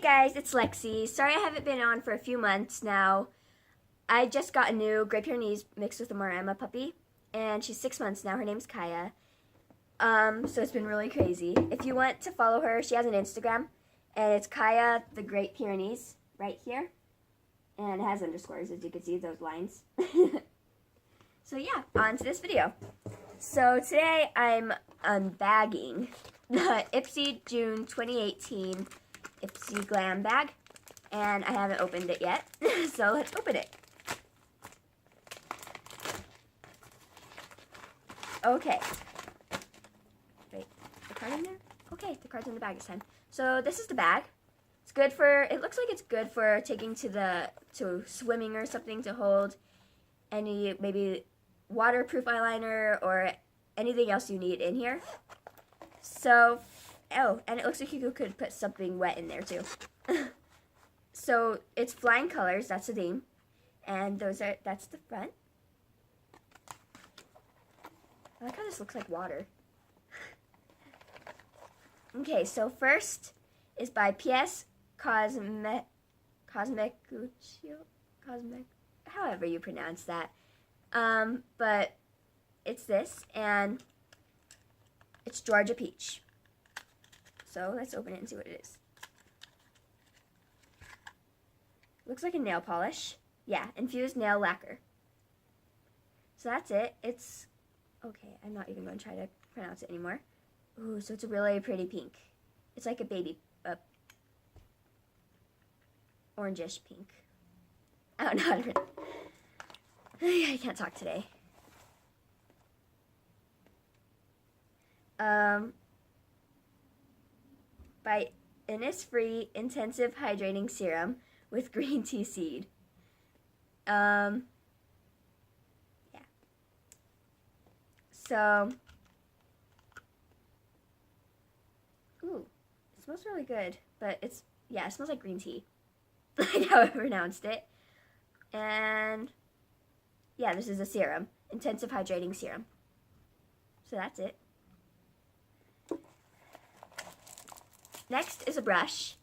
guys, it's Lexi. Sorry I haven't been on for a few months now. I just got a new Great Pyrenees mixed with a Maremma puppy, and she's 6 months now. Her name's Kaya. So it's been really crazy. If you want to follow her, she has an Instagram, and it's Kaya the Great Pyrenees right here. And it has underscores, as you can see, those lines. So yeah, on to this video. So today I'm unbagging the Ipsy June 2018 Ipsy Glam bag, and I haven't opened it yet, so let's open it. Okay. Wait, the card in there? Okay, the card's in the bag this time. So this is the bag. It's good for, it looks like it's good for taking to swimming or something, to hold any maybe waterproof eyeliner or anything else you need in here. So, oh, and it looks like you could put something wet in there too. So it's flying colors, that's the theme. And that's the front. I like how this looks like water. Okay, so first is by P.S. Cosmeceutical, however you pronounce that. But it's this, and it's Georgia Peach. So let's open it and see what it is. Looks like a nail polish. Yeah, infused nail lacquer. So that's it. It's, okay, I'm not even going to try to pronounce it anymore. Ooh, so it's a really pretty pink. It's like a baby, orangish pink. I don't know how to, I can't talk today. By Innisfree Intensive Hydrating Serum with green tea seed. Yeah. So, ooh, it smells really good, but it's, yeah, it smells like green tea, like how I pronounced it. And yeah, this is a serum, intensive hydrating serum. So that's it. Next is a brush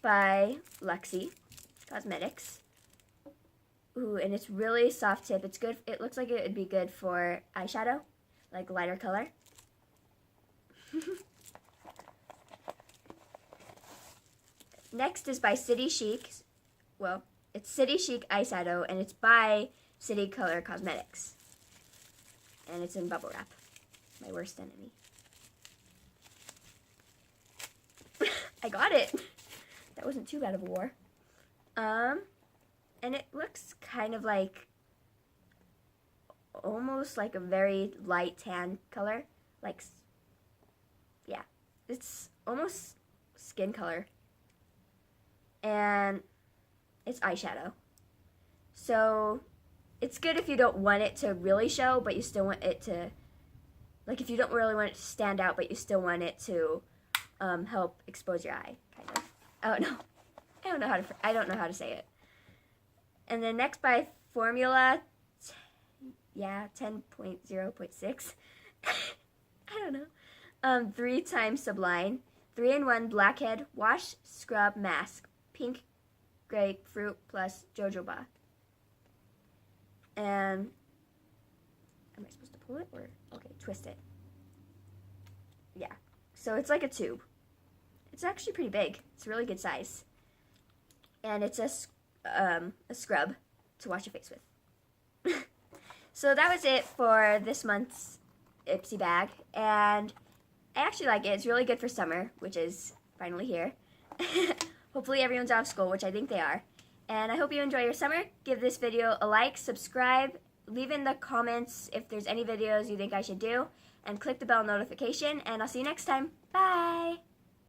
by Luxie Cosmetics. Ooh, and it's really soft tip. It's good. It looks like it would be good for eyeshadow, like lighter color. Next is by City Chic. Well, it's City Chic eyeshadow, and it's by City Color Cosmetics. And it's in bubble wrap. My worst enemy. I got it. That wasn't too bad of a war. And it looks kind of like, almost like a very light tan color. Like, yeah, it's almost skin color. And it's eyeshadow. So, it's good if you don't want it to really show, but you still want it to, like if you don't really want it to stand out, but you still want it to help expose your eye, kind of. I don't know how to say it. And then next by Formula, 10.0.6. I don't know. 3 Times Sublime, 3-in-1 Blackhead Wash Scrub Mask, pink grapefruit plus jojoba. And am I supposed to pull it or okay, twist it? Yeah. So it's like a tube. It's actually pretty big. It's a really good size. And it's a scrub to wash your face with. So that was it for this month's Ipsy bag. And I actually like it. It's really good for summer, which is finally here. Hopefully everyone's out of school, which I think they are. And I hope you enjoy your summer. Give this video a like, subscribe, leave in the comments if there's any videos you think I should do, and click the bell notification, and I'll see you next time. Bye!